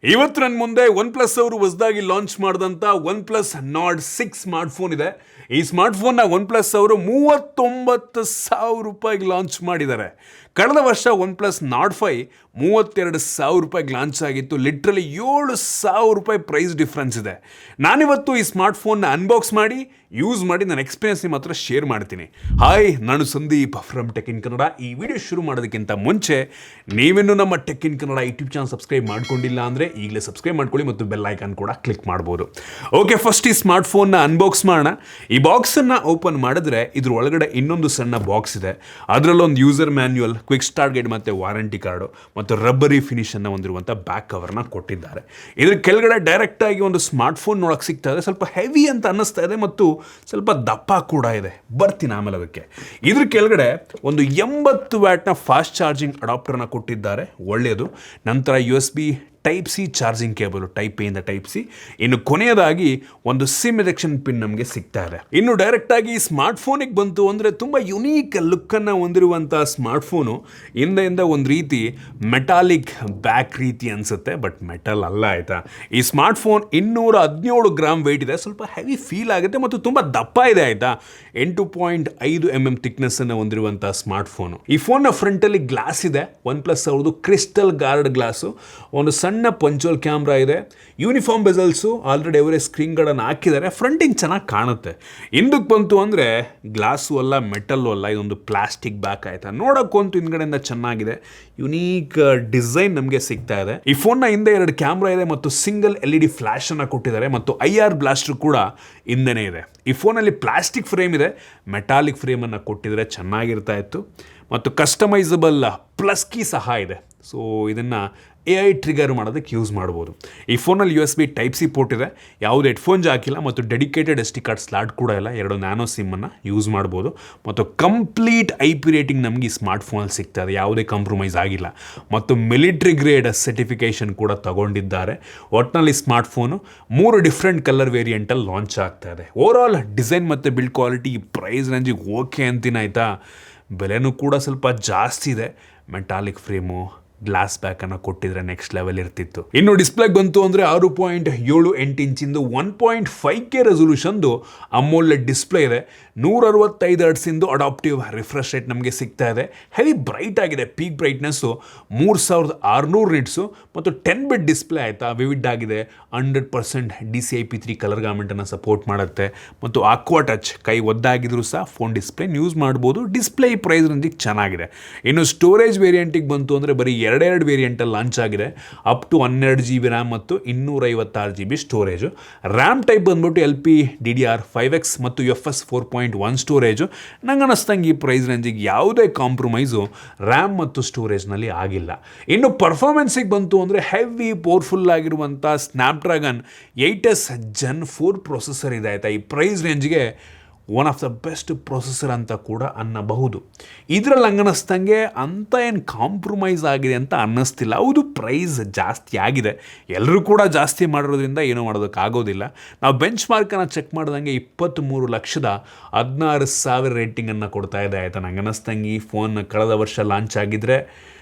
ಇವತ್ತು ನನ್ನ ಮುಂದೆ ಒನ್ ಪ್ಲಸ್ ಅವರು ಹೊಸದಾಗಿ ಲಾಂಚ್ ಮಾಡಿದಂಥ ಒನ್ ಪ್ಲಸ್ ನಾಡ್ 6 ಸ್ಮಾರ್ಟ್ಫೋನ್ ಇದೆ. ಈ ಸ್ಮಾರ್ಟ್ಫೋನ್ನ ಒನ್ ಪ್ಲಸ್ ಅವರು 39,000 ರೂಪಾಯಿಗೆ ಲಾಂಚ್ ಮಾಡಿದ್ದಾರೆ. ಕಳೆದ ವರ್ಷ ಒನ್ ಪ್ಲಸ್ ನಾಡ್ 5 32,000 ರೂಪಾಯಿಗೆ ಲಾಂಚ್ ಆಗಿತ್ತು. ಲಿಟ್ರಲಿ 7,000 ರೂಪಾಯಿ ಪ್ರೈಸ್ ಡಿಫ್ರೆನ್ಸ್ ಇದೆ. ನಾನಿವತ್ತು ಈ ಸ್ಮಾರ್ಟ್ಫೋನ್ನ ಅನ್ಬಾಕ್ಸ್ ಮಾಡಿ ಯೂಸ್ ಮಾಡಿ ನನ್ನ ಎಕ್ಸ್ಪೀರಿಯನ್ಸ್ ನಿಮ್ಮ ಹತ್ರ ಶೇರ್ ಮಾಡ್ತೀನಿ. ಹಾಯ್, ನಾನು Sandeep from tech in Kannada. ಈ ವಿಡಿಯೋ ಶುರು ಮಾಡೋದಕ್ಕಿಂತ ಮುಂಚೆ ನೀವಿನ್ನೂ ನಮ್ಮ tech in Kannada YouTube channel subscribe ಮಾಡ್ಕೊಂಡಿಲ್ಲ ಅಂದರೆ ಈಗಲೇ ಸಬ್ಸ್ಕ್ರೈಬ್ ಮಾಡ್ಕೊಳ್ಳಿ ಮತ್ತು ಬೆಲ್ ಐಕಾನ್ ಕೂಡ ಕ್ಲಿಕ್ ಮಾಡ್ಬೋದು. ಓಕೆ, ಫಸ್ಟ್ ಈ ಸ್ಮಾರ್ಟ್ಫೋನ್ನ ಅನ್ಬಾಕ್ಸ್ ಮಾಡೋಣ. ಈ ಬಾಕ್ಸನ್ನು ಓಪನ್ ಮಾಡಿದ್ರೆ ಇದ್ರ ಒಳಗಡೆ ಇನ್ನೊಂದು ಸಣ್ಣ ಬಾಕ್ಸ್ ಇದೆ. ಅದರಲ್ಲೊಂದು user manual, quick start guide ಮತ್ತು ವಾರಂಟಿ ಕಾರ್ಡು ಮತ್ತು ರಬ್ಬರಿ ಫಿನಿಷನ್ನು ಹೊಂದಿರುವಂಥ ಬ್ಯಾಕ್ ಕವರ್ನ ಕೊಟ್ಟಿದ್ದಾರೆ. ಇದ್ರ ಕೆಳಗಡೆ ಡೈರೆಕ್ಟಾಗಿ ಒಂದು ಸ್ಮಾರ್ಟ್ಫೋನ್ ನೋಡೋಕೆ ಸಿಗ್ತಾ ಇದೆ. ಸ್ವಲ್ಪ ಹೆವಿ ಅಂತ ಅನ್ನಿಸ್ತಾ ಇದೆ ಮತ್ತು ಸ್ವಲ್ಪ ದಪ್ಪ ಕೂಡ ಇದೆ. ಬರ್ತೀನಿ ಆಮೇಲೆ ಅದಕ್ಕೆ. ಇದ್ರ ಕೆಳಗಡೆ ಒಂದು 80 ವ್ಯಾಟ್ನ ಫಾಸ್ಟ್ ಚಾರ್ಜಿಂಗ್ ಅಡಾಪ್ಟರ್ನ ಕೊಟ್ಟಿದ್ದಾರೆ, ಒಳ್ಳೆಯದು. ನಂತರ USB type C charging cable, type A ಇಂದ ಟೈಪ್ ಸಿ. ಇನ್ನು ಕೊನೆಯದಾಗಿ ಒಂದು ಸಿಮ್ ಎಜೆಕ್ಷನ್ ಪಿನ್ ನಮಗೆ ಸಿಗ್ತಾ ಇದೆ. ಇನ್ನು ಡೈರೆಕ್ಟಾಗಿ ಸ್ಮಾರ್ಟ್ಫೋನಿಗೆ ಬಂತು ಅಂದರೆ ತುಂಬ ಯುನೀಕ್ ಲುಕ್ಕನ್ನು ಹೊಂದಿರುವಂಥ ಸ್ಮಾರ್ಟ್ಫೋನು. ಹಿಂದೆಯಿಂದ ಒಂದು ರೀತಿ ಮೆಟಾಲಿಕ್ ಬ್ಯಾಕ್ ರೀತಿ ಅನಿಸುತ್ತೆ, ಬಟ್ ಮೆಟಲ್ ಅಲ್ಲ, ಆಯಿತಾ. ಈ ಸ್ಮಾರ್ಟ್ಫೋನ್ 217 ಗ್ರಾಮ್ ವೆಯ್ಟ್ ಇದೆ. ಸ್ವಲ್ಪ ಹೆವಿ ಫೀಲ್ ಆಗುತ್ತೆ ಮತ್ತು ತುಂಬ ದಪ್ಪ ಇದೆ, ಆಯಿತಾ. 8.5 mm ಥಿಕ್ನೆಸ್ಸನ್ನು ಹೊಂದಿರುವಂಥ ಸ್ಮಾರ್ಟ್ಫೋನು. ಈ ಫೋನ್ನ ಫ್ರಂಟಲ್ಲಿ ಗ್ಲಾಸ್ ಇದೆ, ಒನ್ ಪ್ಲಸ್ ಅವ್ರದ್ದು ಕ್ರಿಸ್ಟಲ್ ಗಾರ್ಡ್ ಗ್ಲಾಸು. ಒಂದು ಸಣ್ಣ ಪಂಚೋಲ್ ಕ್ಯಾಮ್ರಾ ಇದೆ. ಯೂನಿಫಾರ್ಮ್ ಬೆಸಲ್ಸು ಆಲ್ರೆಡಿ ಅವರೇ ಸ್ಕ್ರೀನ್ ಗಾರ್ಡನ್ನು ಹಾಕಿದ್ದಾರೆ. ಫ್ರಂಟಿಂಗ್ ಚೆನ್ನಾಗಿ ಕಾಣುತ್ತೆ. ಹಿಂದಕ್ಕೆ ಬಂತು ಅಂದರೆ ಗ್ಲಾಸು ಅಲ್ಲ, ಮೆಟಲ್ಲು ಅಲ್ಲ, ಇದೊಂದು ಪ್ಲಾಸ್ಟಿಕ್ ಬ್ಯಾಕ್, ಆಯಿತಾ. ನೋಡೋಕ್ಕಂತೂ ಹಿಂದ್ಗಡೆಯಿಂದ ಚೆನ್ನಾಗಿದೆ. ಯುನೀಕ್ ಡಿಸೈನ್ ನಮಗೆ ಸಿಗ್ತಾ ಇದೆ. ಈ ಫೋನ್ನ ಹಿಂದೆ 2 ಕ್ಯಾಮ್ರಾ ಇದೆ ಮತ್ತು ಸಿಂಗಲ್ LED ಫ್ಲ್ಯಾಶನ್ನು ಕೊಟ್ಟಿದ್ದಾರೆ ಮತ್ತು IR ಬ್ಲಾಸ್ಟರ್ ಕೂಡ ಹಿಂದೆನೇ ಇದೆ. ಈ ಫೋನಲ್ಲಿ ಪ್ಲಾಸ್ಟಿಕ್ ಫ್ರೇಮ್ ಇದೆ, ಮೆಟಾಲಿಕ್ ಫ್ರೇಮನ್ನು ಕೊಟ್ಟಿದ್ರೆ ಚೆನ್ನಾಗಿರ್ತಾ ಇತ್ತು. ಮತ್ತು ಕಸ್ಟಮೈಸಬಲ್ ಪ್ಲಸ್ ಕೀ ಸಹ ಇದೆ. ಸೊ ಇದನ್ನು AI ಟ್ರಿಗರ್ ಮಾಡೋದಕ್ಕೆ ಯೂಸ್ ಮಾಡ್ಬೋದು. ಈ ಫೋನಲ್ಲಿ USB ಟೈಪ್ ಸಿ ಪೋರ್ಟ್ ಇದೆ, ಯಾವುದೇ ಹೆಡ್ಫೋನ್ ಹಾಕಿಲ್ಲ ಮತ್ತು ಡೆಡಿಕೇಟೆಡ್ SD ಕಾರ್ಡ್ ಸ್ಲಾಟ್ ಕೂಡ ಇಲ್ಲ. 2 ನ್ಯಾನೋ ಸಿಮ್ಮನ್ನು ಯೂಸ್ ಮಾಡ್ಬೋದು ಮತ್ತು ಕಂಪ್ಲೀಟ್ IP ರೇಟಿಂಗ್ ನಮಗೆ ಈ ಸ್ಮಾರ್ಟ್ಫೋನಲ್ಲಿ ಸಿಗ್ತಾ ಇದೆ. ಯಾವುದೇ ಕಾಂಪ್ರಮೈಸ್ ಆಗಿಲ್ಲ ಮತ್ತು ಮಿಲಿಟ್ರಿ ಗ್ರೇಡ್ ಸರ್ಟಿಫಿಕೇಷನ್ ಕೂಡ ತಗೊಂಡಿದ್ದಾರೆ. ಒಟ್ಟಿನಲ್ಲಿ ಸ್ಮಾರ್ಟ್ಫೋನು 3 ಡಿಫ್ರೆಂಟ್ ಕಲರ್ ವೇರಿಯಂಟಲ್ಲಿ ಲಾಂಚ್ ಆಗ್ತಾ ಇದೆ. ಓವರಾಲ್ ಡಿಸೈನ್ ಮತ್ತು ಬಿಲ್ಡ್ ಕ್ವಾಲಿಟಿ ಪ್ರೈಸ್ ರೇಂಜಿಗೆ ಓಕೆ ಅಂತೀನಿ, ಆಯಿತಾ. ಬೆಲೆನೂ ಕೂಡ ಸ್ವಲ್ಪ ಜಾಸ್ತಿ ಇದೆ. ಮೆಟಾಲಿಕ್ ಫ್ರೇಮು, ಗ್ಲಾಸ್ ಬ್ಯಾಕನ್ನು ಕೊಟ್ಟಿದ್ರೆ ನೆಕ್ಸ್ಟ್ ಲೆವೆಲ್ ಇರ್ತಿತ್ತು. ಇನ್ನು ಡಿಸ್ಪ್ಲೇಗೆ ಬಂತು ಅಂದರೆ 6.78 ಇಂಚಿಂದು 1.5K ರೆಸೊಲ್ಯೂಷನ್ದು ಅಮೋಲೆಡ್ ಡಿಸ್ಪ್ಲೇ ಇದೆ. 165 ಹರ್ಟ್ಸಿಂದು ಅಡಾಪ್ಟಿವ್ ರಿಫ್ರೆಶ್ ರೇಟ್ ನಮಗೆ ಸಿಗ್ತಾ ಇದೆ. ಹೆವಿ ಬ್ರೈಟ್ ಆಗಿದೆ. ಪೀಕ್ ಬ್ರೈಟ್ನೆಸ್ಸು 3600 ನಿಟ್ಸು ಮತ್ತು 10 ಬಿಟ್ ಡಿಸ್ಪ್ಲೇ, ಆಯಿತಾ. ವಿವಿಡ್ ಆಗಿದೆ. 100% DCI-P3 ಕಲರ್ ಗಾರ್ಮೆಂಟನ್ನು ಸಪೋರ್ಟ್ ಮಾಡುತ್ತೆ ಮತ್ತು ಆಕ್ವಾ ಟಚ್, ಕೈ ಒದ್ದಾಗಿದ್ರು ಸಹ ಫೋನ್ ಡಿಸ್ಪ್ಲೇ ಯೂಸ್ ಮಾಡ್ಬೋದು. ಡಿಸ್ಪ್ಲೇ ಈ ಪ್ರೈಸ್ ರೇಂಜಿಗೆ ಚೆನ್ನಾಗಿದೆ. ಇನ್ನು ಸ್ಟೋರೇಜ್ ವೇರಿಯಂಟಿಗೆ ಬಂತು ಅಂದರೆ ಬರೀ 2 ವೇರಿಯಂಟಲ್ಲಿ ಲಾಂಚ್ ಆಗಿದೆ. ಅಪ್ ಟು 12 GB ರ್ಯಾಮ್ ಮತ್ತು 256 GB ಸ್ಟೋರೇಜು. ರ್ಯಾಮ್ ಟೈಪ್ ಬಂದ್ಬಿಟ್ಟು LPDDR5X ಮತ್ತು UFS 4.1 ಸ್ಟೋರೇಜು. ನಂಗೆ ಅನ್ನಿಸ್ತಂಗೆ ಈ ಪ್ರೈಸ್ ರೇಂಜಿಗೆ ಯಾವುದೇ ಕಾಂಪ್ರಮೈಸು ರ್ಯಾಮ್ ಮತ್ತು ಸ್ಟೋರೇಜ್ನಲ್ಲಿ ಆಗಿಲ್ಲ. ಇನ್ನು ಪರ್ಫಾರ್ಮೆನ್ಸಿಗೆ ಬಂತು ಅಂದರೆ ಹೆವಿ ಪವರ್ಫುಲ್ ಆಗಿರುವಂಥ ಸ್ನ್ಯಾಪ್ಡ್ರ್ಯಾಗನ್ 8S Gen 4 ಪ್ರೊಸೆಸರ್ ಇದೆ, ಆಯಿತಾ. ಈ ಪ್ರೈಸ್ ರೇಂಜ್ಗೆ one of the best processor ಅಂತ ಕೂಡ ಅನ್ನಬಹುದು. ಇದರಲ್ಲಿ ಅನ್ನಿಸ್ತಂಗೆ ಅಂತ ಏನು ಕಾಂಪ್ರಮೈಸ್ ಆಗಿದೆ ಅಂತ ಅನ್ನಿಸ್ತಿಲ್ಲ. ಹೌದು, ಪ್ರೈಸ್ ಜಾಸ್ತಿ ಆಗಿದೆ. ಎಲ್ಲರೂ ಕೂಡ ಜಾಸ್ತಿ ಮಾಡಿರೋದ್ರಿಂದ ಏನೂ ಮಾಡೋದಕ್ಕಾಗೋದಿಲ್ಲ. ನಾವು ಬೆಂಚ್ ಮಾರ್ಕನ್ನು ಚೆಕ್ ಮಾಡಿದಂಗೆ 23,16,000 ರೇಟಿಂಗನ್ನು ಕೊಡ್ತಾ ಇದೆ, ಆಯಿತಾ. ನಂಗೆ ಅನ್ನಿಸ್ತಂಗೆ ಈ ಫೋನ್ ಕಳೆದ ವರ್ಷ ಲಾಂಚ್ ಆಗಿದ್ದರೆ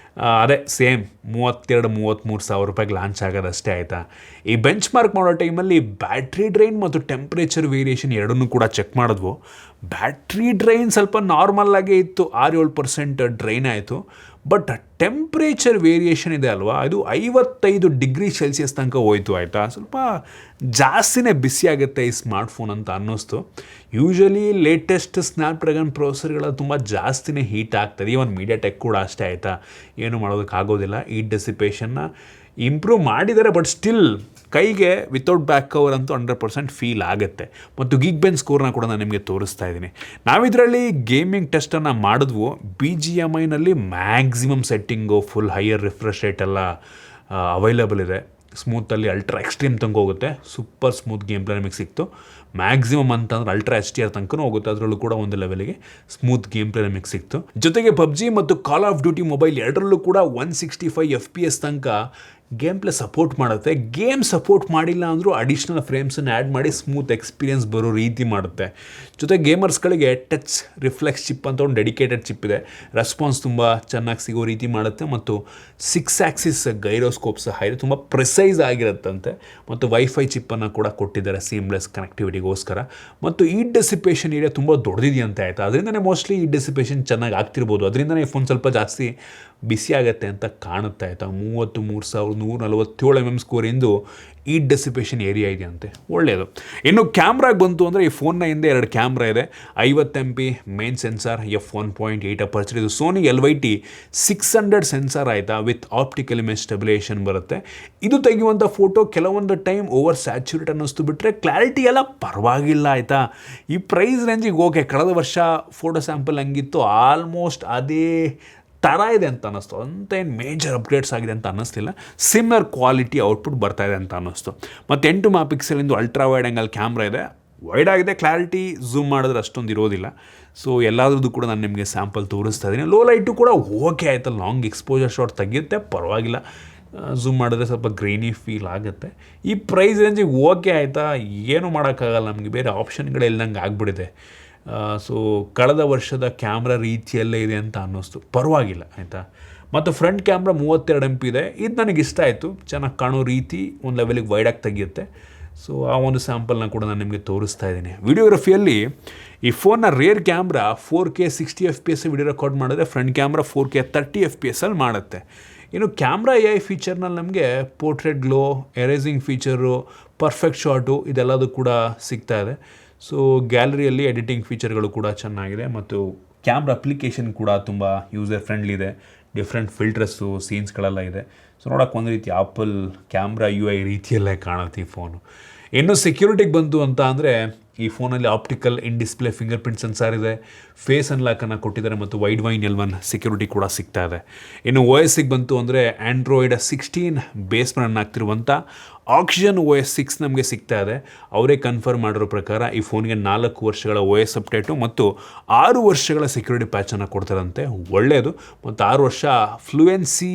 ಅದೇ ಸೇಮ್ 32-33 ಸಾವಿರ ರೂಪಾಯಿಗೆ ಲಾಂಚ್ ಆಗೋದಷ್ಟೇ, ಆಯಿತಾ. ಈ ಬೆಂಚ್ ಮಾರ್ಕ್ ಮಾಡೋ ಟೈಮಲ್ಲಿ ಬ್ಯಾಟ್ರಿ ಡ್ರೈನ್ ಮತ್ತು ಟೆಂಪ್ರೇಚರ್ ವೇರಿಯೇಷನ್ ಎರಡನ್ನೂ ಕೂಡ ಚೆಕ್ ಮಾಡಿದ್ವು. ಬ್ಯಾಟ್ರಿ ಡ್ರೈನ್ ಸ್ವಲ್ಪ ನಾರ್ಮಲ್ಲಾಗೇ ಇತ್ತು, 6-7% ಡ್ರೈನ್ ಆಯಿತು. ಬಟ್ ಟೆಂಪ್ರೇಚರ್ ವೇರಿಯೇಷನ್ ಇದೆ ಅಲ್ವಾ, ಅದು 55 ಡಿಗ್ರಿ ಸೆಲ್ಸಿಯಸ್ ತನಕ ಹೋಯ್ತು, ಆಯಿತಾ. ಸ್ವಲ್ಪ ಜಾಸ್ತಿನೇ ಬಿಸಿ ಆಗುತ್ತೆ ಈ ಸ್ಮಾರ್ಟ್ಫೋನ್ ಅಂತ ಅನ್ನಿಸ್ತು. ಯೂಶ್ವಲಿ ಲೇಟೆಸ್ಟ್ ಸ್ನ್ಯಾಪ್ಡ್ರ್ಯಾಗನ್ ಪ್ರೊಸೆಸರ್ಗಳ ತುಂಬ ಜಾಸ್ತಿನೇ ಹೀಟ್ ಆಗ್ತದೆ. ಈವನ್ ಮೀಡಿಯಾಟೆಕ್ ಕೂಡ ಅಷ್ಟೇ, ಆಯಿತಾ. ಏನು ಮಾಡೋದಕ್ಕಾಗೋದಿಲ್ಲ. ಈ ಡೆಸಿಪೇಷನ್ನ ಇಂಪ್ರೂವ್ ಮಾಡಿದ್ದಾರೆ, ಬಟ್ ಸ್ಟಿಲ್ ಕೈಗೆ ವಿತೌಟ್ ಬ್ಯಾಕ್ ಕವರ್ ಅಂತೂ 100% ಫೀಲ್ ಆಗುತ್ತೆ. ಮತ್ತು ಗೀಕ್ ಬೆಂಚ್ ಸ್ಕೋರ್ನ ಕೂಡ ನಾನು ನಿಮಗೆ ತೋರಿಸ್ತಾ ಇದ್ದೀನಿ. ನಾವಿದರಲ್ಲಿ ಗೇಮಿಂಗ್ ಟೆಸ್ಟನ್ನು ಮಾಡಿದ್ವು. BGMIನಲ್ಲಿ maximum setting, full higher refresh rate ಎಲ್ಲ ಅವೈಲೇಬಲ್ ಇದೆ. ಸ್ಮೂತಲ್ಲಿ ಅಲ್ಟ್ರಾ ಎಕ್ಸ್ಟ್ರೀಮ್ ತನಕ ಹೋಗುತ್ತೆ. ಸೂಪರ್ ಸ್ಮೂತ್ ಗೇಮ್ ಪ್ಲೇ ನಮಗೆ ಸಿಕ್ತು. ಮ್ಯಾಕ್ಸಿಮಮ್ ಅಂತಂದ್ರೆ ಅಲ್ಟ್ರಾ HDR ತನಕ ಹೋಗುತ್ತೆ. ಅದರಲ್ಲೂ ಕೂಡ ಒಂದು ಲೆವೆಲ್ಗೆ ಸ್ಮೂತ್ ಗೇಮ್ ಪ್ಲೇ ನಮಗೆ ಸಿಕ್ತು. ಜೊತೆಗೆ PUBG ಮತ್ತು ಕಾಲ್ ಆಫ್ ಡ್ಯೂಟಿ ಮೊಬೈಲ್ ಎರಡರಲ್ಲೂ ಕೂಡ 165 FPS ತನಕ ಗೇಮ್ ಪ್ಲೇ ಸಪೋರ್ಟ್ ಮಾಡುತ್ತೆ. ಗೇಮ್ ಸಪೋರ್ಟ್ ಮಾಡಿಲ್ಲ ಅಂದರೂ ಅಡಿಷ್ನಲ್ ಫ್ರೇಮ್ಸನ್ನು ಆ್ಯಡ್ ಮಾಡಿ ಸ್ಮೂತ್ ಎಕ್ಸ್ಪೀರಿಯನ್ಸ್ ಬರೋ ರೀತಿ ಮಾಡುತ್ತೆ. ಜೊತೆ ಗೇಮರ್ಸ್ಗಳಿಗೆ ಟಚ್ ರಿಫ್ಲೆಕ್ಸ್ ಚಿಪ್ ಅಂತ ಒಂದು ಡೆಡಿಕೇಟೆಡ್ ಚಿಪ್ ಇದೆ. ರೆಸ್ಪಾನ್ಸ್ ತುಂಬ ಚೆನ್ನಾಗಿ ಸಿಗೋ ರೀತಿ ಮಾಡುತ್ತೆ ಮತ್ತು 6 ಆಕ್ಸಿಸ್ ಗೈರೋಸ್ಕೋಪ್ ಸಹ ಇದೆ. ತುಂಬ ಪ್ರಿಸೈಸ್ ಆಗಿರುತ್ತಂತೆ ಮತ್ತು ವೈಫೈ ಚಿಪ್ಪನ್ನು ಕೂಡ ಕೊಟ್ಟಿದ್ದಾರೆ ಸೀಮ್ಲೆಸ್ ಕನೆಕ್ಟಿವಿಟಿಗೋಸ್ಕರ. ಮತ್ತು ಈ ಡೆಸಿಪೇಷನ್ ಏರಿಯಾ ತುಂಬ ದೊಡ್ಡದಿದೆಯಂತೆ ಆಯಿತಾ. ಅದರಿಂದನೇ ಮೋಸ್ಟ್ಲಿ ಈ ಡೆಸಿಪೇಷನ್ ಚೆನ್ನಾಗಿ ಆಗ್ತಿರ್ಬೋದು. ಅದರಿಂದನೇ ಈ ಫೋನ್ ಸ್ವಲ್ಪ ಜಾಸ್ತಿ ಬಿಸಿ ಆಗುತ್ತೆ ಅಂತ ಕಾಣುತ್ತೆ ಆಯಿತಾ. 33,147 mm ಸ್ಕೋರಿಂದು ಈ ಡೆಸಿಪೇಷನ್ ಏರಿಯಾ ಇದೆಯಂತೆ, ಒಳ್ಳೆಯದು. ಇನ್ನು ಕ್ಯಾಮ್ರಾಗೆ ಬಂತು ಅಂದರೆ ಈ ಫೋನ್ನ ಹಿಂದೆ 2 ಕ್ಯಾಮ್ರಾ ಇದೆ. 50 MP main sensor, f1.8 aperture. ಇದು ಸೋನಿ LYT 600 ಸೆನ್ಸಾರ್ ಆಯಿತಾ, ವಿತ್ ಆಪ್ಟಿಕಲ್ ಇಮೇಜ್ ಸ್ಟೆಬಿಲೈಸೇಷನ್ ಬರುತ್ತೆ. ಇದು ತೆಗೆಯುವಂಥ ಫೋಟೋ ಕೆಲವೊಂದು ಟೈಮ್ ಓವರ್ ಸ್ಯಾಚುರೇಟ್ ಅನ್ನಿಸ್ತು ಬಿಟ್ಟರೆ ಕ್ಲಾರಿಟಿ ಎಲ್ಲ ಪರವಾಗಿಲ್ಲ ಆಯಿತಾ. ಈ ಪ್ರೈಸ್ ರೇಂಜಿಗೆ ಓಕೆ. ಕಳೆದ ವರ್ಷ ಫೋಟೋ ಸ್ಯಾಂಪಲ್ ಹಂಗಿತ್ತು, ಆಲ್ಮೋಸ್ಟ್ ಅದೇ ಥರ ಇದೆ ಅಂತ ಅನ್ನಿಸ್ತು. ಅಂತ ಏನು ಮೇಜರ್ ಅಪ್ಗ್ರೇಡ್ಸ್ ಆಗಿದೆ ಅಂತ ಅನ್ನಿಸ್ತಿಲ್ಲ. ಸಿಮಿಲರ್ ಕ್ವಾಲಿಟಿ ಔಟ್ಪುಟ್ ಬರ್ತಾ ಇದೆ ಅಂತ ಅನ್ನಿಸ್ತು. ಮತ್ತು 8 MP ultra wide angle camera ಇದೆ. ವೈಡ್ ಆಗಿದೆ, ಕ್ಲಾರಿಟಿ ಝೂಮ್ ಮಾಡಿದ್ರೆ ಅಷ್ಟೊಂದು ಇರೋದಿಲ್ಲ. ಸೊ ಎಲ್ಲಾದ್ರದ್ದು ಕೂಡ ನಾನು ನಿಮಗೆ ಸ್ಯಾಂಪಲ್ ತೋರಿಸ್ತಾ ಇದ್ದೀನಿ. ಲೋ ಲೈಟು ಕೂಡ ಓಕೆ ಆಯಿತಾ, ಲಾಂಗ್ ಎಕ್ಸ್ಪೋಜರ್ ಶಾಟ್ ತೆಗೆಯುತ್ತೆ, ಪರವಾಗಿಲ್ಲ. ಝೂಮ್ ಮಾಡಿದ್ರೆ ಸ್ವಲ್ಪ ಗ್ರೀನಿ ಫೀಲ್ ಆಗುತ್ತೆ. ಈ ಪ್ರೈಸ್ ರೇಂಜಿಗೆ ಓಕೆ ಆಯಿತಾ, ಏನೂ ಮಾಡೋಕ್ಕಾಗಲ್ಲ, ನಮಗೆ ಬೇರೆ ಆಪ್ಷನ್ಗಳಿಲ್ಲದಂಗೆ ಆಗಿಬಿಟ್ಟಿದೆ. ಸೊ ಕಳೆದ ವರ್ಷದ ಕ್ಯಾಮ್ರಾ ರೀತಿಯಲ್ಲೇ ಇದೆ ಅಂತ ಅನ್ನಿಸ್ತು, ಪರವಾಗಿಲ್ಲ ಆಯಿತಾ. ಮತ್ತು ಫ್ರಂಟ್ ಕ್ಯಾಮ್ರಾ 32 MP ಇದೆ. ಇದು ನನಗೆ ಇಷ್ಟ ಆಯಿತು, ಚೆನ್ನಾಗಿ ಕಾಣೋ ರೀತಿ, ಒಂದು ಲೆವೆಲಿಗೆ ವೈಡಾಗಿ ತೆಗೆಯುತ್ತೆ. ಸೊ ಆ ಒಂದು ಸ್ಯಾಂಪಲ್ನ ಕೂಡ ನಾನು ನಿಮಗೆ ತೋರಿಸ್ತಾ ಇದ್ದೀನಿ. ವಿಡಿಯೋಗ್ರಫಿಯಲ್ಲಿ ಈ ಫೋನ್ನ rare camera 4K 60 FPS video record ಮಾಡಿದ್ರೆ, ಫ್ರಂಟ್ ಕ್ಯಾಮ್ರಾ 4K 30 FPS ಅಲ್ಲಿ ಮಾಡುತ್ತೆ. ಇನ್ನು ಕ್ಯಾಮ್ರಾ AI ಫೀಚರ್ನಲ್ಲಿ ನಮಗೆ portrait glow, erasing feature, perfect shot ಇದೆಲ್ಲದೂ ಕೂಡ ಸಿಗ್ತಾ ಇದೆ. ಸೊ ಗ್ಯಾಲರಿಯಲ್ಲಿ ಎಡಿಟಿಂಗ್ ಫೀಚರ್ಗಳು ಕೂಡ ಚೆನ್ನಾಗಿದೆ ಮತ್ತು ಕ್ಯಾಮ್ರಾ ಅಪ್ಲಿಕೇಶನ್ ಕೂಡ ತುಂಬ ಯೂಸರ್ ಫ್ರೆಂಡ್ಲಿ ಇದೆ. ಡಿಫ್ರೆಂಟ್ ಫಿಲ್ಟರ್ಸು, ಸೀನ್ಸ್ಗಳೆಲ್ಲ ಇದೆ. ಸೊ ನೋಡೋಕೆ ಒಂದು ರೀತಿ ಆಪಲ್ ಕ್ಯಾಮ್ರಾ UI ರೀತಿಯಲ್ಲೇ ಕಾಣುತ್ತೆ ಈ ಫೋನು. ಇನ್ನು ಸೆಕ್ಯೂರಿಟಿಗೆ ಬಂತು ಅಂತ ಅಂದರೆ ಈ ಫೋನಲ್ಲಿ optical in display fingerprint sensor ಇದೆ. ಫೇಸ್ ಅನ್ಲಾಕನ್ನು ಕೊಟ್ಟಿದ್ದಾರೆ ಮತ್ತು ವೈಡ್ ವೈನ್ L1 ಸೆಕ್ಯೂರಿಟಿ ಕೂಡ ಸಿಗ್ತಾ ಇದೆ. ಇನ್ನು OSಗೆ ಬಂತು ಅಂದರೆ ಆ್ಯಂಡ್ರಾಯ್ಡ್ 16 ಬೇಸ್ ರನ್ ಆಗ್ತಿರುವಂಥ ಆಕ್ಸಿಜನ್ OS 6 ನಮಗೆ ಸಿಗ್ತಾ ಇದೆ. ಅವರೇ ಕನ್ಫರ್ಮ್ ಮಾಡಿರೋ ಪ್ರಕಾರ ಈ ಫೋನ್ಗೆ 4 ವರ್ಷಗಳ OS ಅಪ್ಡೇಟು ಮತ್ತು 6 ವರ್ಷಗಳ ಸೆಕ್ಯೂರಿಟಿ ಪ್ಯಾಚನ್ನು ಕೊಡ್ತಾರಂತೆ, ಒಳ್ಳೆಯದು. ಮತ್ತು 6 ವರ್ಷ ಫ್ಲೂಯೆನ್ಸಿ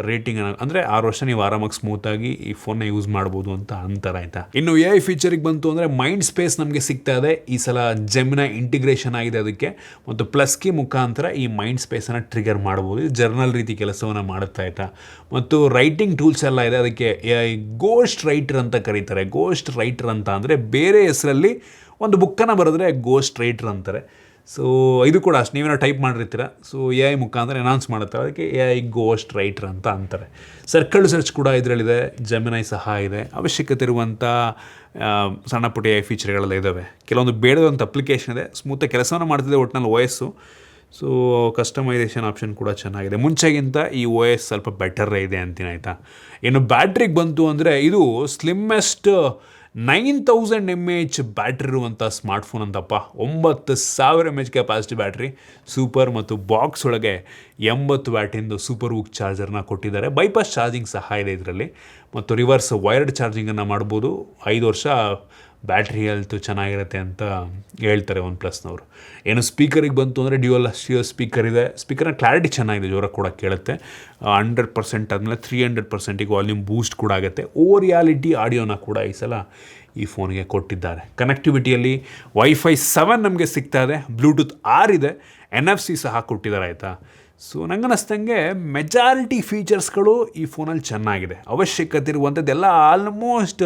ರೇಟಿಂಗ್, ಅಂದರೆ 6 ವರ್ಷ ನೀವು ಆರಾಮಾಗಿ ಸ್ಮೂತಾಗಿ ಈ ಫೋನ್ನ ಯೂಸ್ ಮಾಡ್ಬೋದು ಅಂತ ಅಂತಾರೆ ಆಯಿತಾ. ಇನ್ನು AI ಫೀಚರಿಗೆ ಬಂತು ಅಂದರೆ ಮೈಂಡ್ ಸ್ಪೇಸ್ ನಮಗೆ ಸಿಗ್ತಾ ಇದೆ. ಈ ಸಲ ಜೆಮಿನೈ ಇಂಟಿಗ್ರೇಷನ್ ಆಗಿದೆ ಅದಕ್ಕೆ, ಮತ್ತು ಪ್ಲಸ್ ಕೀ ಮುಖಾಂತರ ಈ ಮೈಂಡ್ ಸ್ಪೇಸನ್ನು ಟ್ರಿಗರ್ ಮಾಡ್ಬೋದು. ಜರ್ನಲ್ ರೀತಿ ಕೆಲಸವನ್ನು ಮಾಡುತ್ತಾ ಆಯಿತಾ. ಮತ್ತು ರೈಟಿಂಗ್ ಟೂಲ್ಸ್ ಎಲ್ಲ ಇದೆ. ಅದಕ್ಕೆ AI ಗೋಸ್ಟ್ ರೈಟರ್ ಅಂತ ಕರೀತಾರೆ. ಗೋಸ್ಟ್ ರೈಟರ್ ಅಂತ ಅಂದರೆ ಬೇರೆ ಹೆಸರಲ್ಲಿ ಒಂದು ಬುಕ್ಕನ್ನು ಬರೆದ್ರೆ ಗೋಸ್ಟ್ ರೈಟರ್ ಅಂತಾರೆ. ಸೊ ಇದು ಕೂಡ ಅಷ್ಟು ನೀವೇನೋ ಟೈಪ್ ಮಾಡಿರ್ತೀರ, ಸೊ AI ಮುಖಾಂತರ ಎನಾನ್ಸ್ ಮಾಡುತ್ತೆ, ಅದಕ್ಕೆ AI ಗೋಸ್ಟ್ ರೈಟರ್ ಅಂತ ಅಂತಾರೆ. ಸರ್ಕಲ್ ಸರ್ಚ್ ಕೂಡ ಇದರಲ್ಲಿದೆ, ಜೆಮಿನೈ ಸಹ ಇದೆ. ಅವಶ್ಯಕತೆ ಇರುವಂಥ ಸಣ್ಣ ಪುಟ್ಟ AI ಫೀಚರ್ಗಳೆಲ್ಲ ಇದ್ದಾವೆ. ಕೆಲವೊಂದು ಬೇಡದಂಥ ಅಪ್ಲಿಕೇಶನ್ ಇದೆ, ಸ್ಮೂತಾಗಿ ಕೆಲಸವನ್ನು ಮಾಡ್ತಿದೆ ಒಟ್ಟಿನಲ್ಲಿ OSು. ಸೊ ಕಸ್ಟಮೈಸೇಷನ್ ಆಪ್ಷನ್ ಕೂಡ ಚೆನ್ನಾಗಿದೆ. ಮುಂಚೆಗಿಂತ ಈ OS ಸ್ವಲ್ಪ ಬೆಟರೇ ಇದೆ ಅಂತೀನಿ ಆಯಿತಾ. ಇನ್ನು ಬ್ಯಾಟ್ರಿಗೆ ಬಂತು ಅಂದರೆ ಇದು ಸ್ಲಿಮ್ಮೆಸ್ಟ್ 9000 mAh ಬ್ಯಾಟ್ರಿ ಇರುವಂಥ ಸ್ಮಾರ್ಟ್ಫೋನ್ ಅಂತಪ್ಪ. 9000 mAh ಕೆಪಾಸಿಟಿ ಬ್ಯಾಟ್ರಿ, ಸೂಪರ್. ಮತ್ತು ಬಾಕ್ಸ್ ಒಳಗೆ 80 ವ್ಯಾಟಿಂದು ಸೂಪರ್ ವೂಕ್ ಚಾರ್ಜರ್ನ ಕೊಟ್ಟಿದ್ದಾರೆ. ಬೈಪಾಸ್ ಚಾರ್ಜಿಂಗ್ ಸಹ ಇದೆ ಇದರಲ್ಲಿ, ಮತ್ತು ರಿವರ್ಸ್ ವೈರ್ಡ್ ಚಾರ್ಜಿಂಗನ್ನು ಮಾಡ್ಬೋದು. 5 ವರ್ಷ ಬ್ಯಾಟ್ರಿ ಹೆಲ್ತ್ ಚೆನ್ನಾಗಿರುತ್ತೆ ಅಂತ ಹೇಳ್ತಾರೆ OnePlusನವರು. ಏನು ಸ್ಪೀಕರಿಗೆ ಬಂತು ಅಂದರೆ ಡ್ಯುಯಲ್ ಸ್ಟಿಯೋ ಸ್ಪೀಕರ್ ಇದೆ. ಸ್ಪೀಕರ್ನ ಕ್ಲಾರಿಟಿ ಚೆನ್ನಾಗಿದೆ, ಜೋರಾಗಿ ಕೂಡ ಕೇಳುತ್ತೆ. 100% ಆದಮೇಲೆ 300% ವಾಲ್ಯೂಮ್ ಬೂಸ್ಟ್ ಕೂಡ ಆಗುತ್ತೆ. ರಿಯಾಲಿಟಿ ಆಡಿಯೋನ ಕೂಡ ಈ ಸಲ ಈ ಫೋನ್ಗೆ ಕೊಟ್ಟಿದ್ದಾರೆ. ಕನೆಕ್ಟಿವಿಟಿಯಲ್ಲಿ ವೈಫೈ 7 ನಮಗೆ ಸಿಗ್ತಾ ಇದೆ, ಬ್ಲೂಟೂತ್ 6 ಇದೆ, NFC ಸಹ ಕೊಟ್ಟಿದ್ದಾರೆ ಆಯಿತಾ. ಸೊ ನಂಗನ್ನಿಸ್ದಂಗೆ ಮೆಜಾರಿಟಿ ಫೀಚರ್ಸ್ಗಳು ಈ ಫೋನಲ್ಲಿ ಚೆನ್ನಾಗಿದೆ. ಅವಶ್ಯಕತೆ ಇರುವಂಥದ್ದೆಲ್ಲ ಆಲ್ಮೋಸ್ಟ್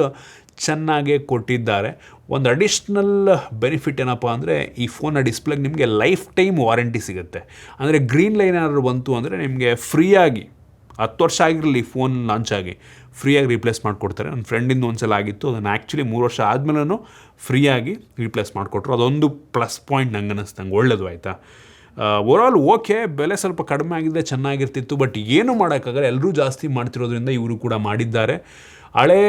ಚೆನ್ನಾಗೇ ಕೊಟ್ಟಿದ್ದಾರೆ. ಒಂದು ಅಡಿಷ್ನಲ್ ಬೆನಿಫಿಟ್ ಏನಪ್ಪ ಅಂದರೆ ಈ ಫೋನ್ನ ಡಿಸ್ಪ್ಲೇಗೆ ನಿಮಗೆ ಲೈಫ್ ಟೈಮ್ ವಾರಂಟಿ ಸಿಗುತ್ತೆ. ಅಂದರೆ ಗ್ರೀನ್ ಲೈನ್ ಏನಾದರೂ ಬಂತು ಅಂದರೆ ನಿಮಗೆ ಫ್ರೀಯಾಗಿ 10 ವರ್ಷ ಆಗಿರಲಿ ಫೋನ್ ಲಾಂಚ್ ಆಗಿ ಫ್ರೀಯಾಗಿ ರೀಪ್ಲೇಸ್ ಮಾಡಿಕೊಡ್ತಾರೆ. ನನ್ನ ಫ್ರೆಂಡಿಂದ ಒಂದು ಸಲ ಆಗಿತ್ತು, ಅದನ್ನು ಆ್ಯಕ್ಚುಲಿ 3 ವರ್ಷ ಆದಮೇಲೂ ಫ್ರೀಯಾಗಿ ರೀಪ್ಲೇಸ್ ಮಾಡಿಕೊಟ್ರು. ಅದೊಂದು ಪ್ಲಸ್ ಪಾಯಿಂಟ್ ನಂಗೆ ಅನ್ನಿಸ್ತಂಗೆ ಒಳ್ಳೆಯದು ಆಯಿತಾ. ಓವರಾಲ್ ಓಕೆ, ಬೆಲೆ ಸ್ವಲ್ಪ ಕಡಿಮೆ ಆಗಿದ್ದರೆ ಚೆನ್ನಾಗಿರ್ತಿತ್ತು, ಬಟ್ ಏನೂ ಮಾಡೋಕ್ಕಾಗಲ್ಲ, ಎಲ್ಲರೂ ಜಾಸ್ತಿ ಮಾಡ್ತಿರೋದ್ರಿಂದ ಇವರು ಕೂಡ ಮಾಡಿದ್ದಾರೆ. ಹಳೇ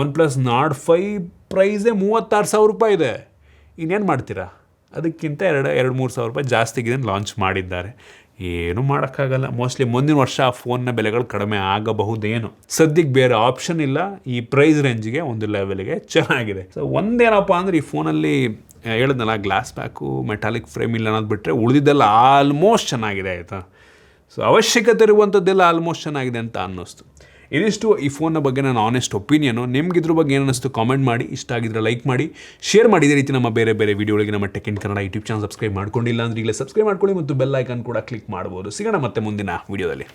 OnePlus Nord 5 ಪ್ರೈಸೇ 36,000 ರೂಪಾಯಿ ಇದೆ. ಇನ್ನೇನು ಮಾಡ್ತೀರಾ, ಅದಕ್ಕಿಂತ 2-3 ಸಾವಿರ ರೂಪಾಯಿ ಜಾಸ್ತಿಗೆ ಲಾಂಚ್ ಮಾಡಿದ್ದಾರೆ. ಏನೂ ಮಾಡೋಕ್ಕಾಗಲ್ಲ. ಮೋಸ್ಟ್ಲಿ ಮುಂದಿನ ವರ್ಷ ಆ ಫೋನ್ನ ಬೆಲೆಗಳು ಕಡಿಮೆ ಆಗಬಹುದೇನು. ಸದ್ಯಕ್ಕೆ ಬೇರೆ ಆಪ್ಷನ್ ಇಲ್ಲ. ಈ ಪ್ರೈಸ್ ರೇಂಜಿಗೆ ಒಂದು ಲೆವೆಲ್ಗೆ ಚೆನ್ನಾಗಿದೆ. ಸೊ ಒಂದೇನಪ್ಪ ಅಂದರೆ ಈ ಫೋನಲ್ಲಿ ಹೇಳಿದ್ನಲ್ಲ, ಗ್ಲಾಸ್ ಬ್ಯಾಕು, ಮೆಟಾಲಿಕ್ ಫ್ರೇಮ್ ಇಲ್ಲ ಅನ್ನೋದು ಬಿಟ್ಟರೆ ಉಳಿದಿದ್ದೆಲ್ಲ ಆಲ್ಮೋಸ್ಟ್ ಚೆನ್ನಾಗಿದೆ ಆಯಿತಾ. ಸೊ ಅವಶ್ಯಕತೆ ಇರುವಂಥದ್ದೆಲ್ಲ ಆಲ್ಮೋಸ್ಟ್ ಚೆನ್ನಾಗಿದೆ ಅಂತ ಅನ್ನಿಸ್ತು. ಇದಿಷ್ಟು ಈ ಫೋನ್ನ ಬಗ್ಗೆ ನನ್ನ ಆನೆಸ್ಟ್ ಒಪಿನಿಯನು. ನಿಮ್ಗೆ ಇದ್ರ ಬಗ್ಗೆ ಏನು ಅನ್ನಿಸ್ತು ಕಾಮೆಂಟ್ ಮಾಡಿ, ಇಷ್ಟ ಆಗಿದ್ರೆ ಲೈಕ್ ಮಾಡಿ, ಶೇರ್ ಮಾಡಿ. ಇದೇ ರೀತಿ ನಮ್ಮ ಬೇರೆ ಬೇರೆ ವಿಡಿಯೋಗಳಿಗೆ ನಮ್ಮ tech in Kannada YouTube channel subscribe ಮಾಡ್ಕೊಂಡಿಲ್ಲ ಅಂದ್ರೆ ಈಗಲೇ ಸಬ್ಸ್ಕ್ರೈಬ್ ಮಾಡ್ಕೊಳ್ಳಿ ಮತ್ತು ಬೆಲ್ ಐಕಾನ್ ಕೂಡ ಕ್ಲಿಕ್ ಮಾಡ್ಬೋದು. ಸಿಗೋಣ ಮತ್ತೆ ಮುಂದಿನ ವಿಡಿಯೋದಲ್ಲಿ.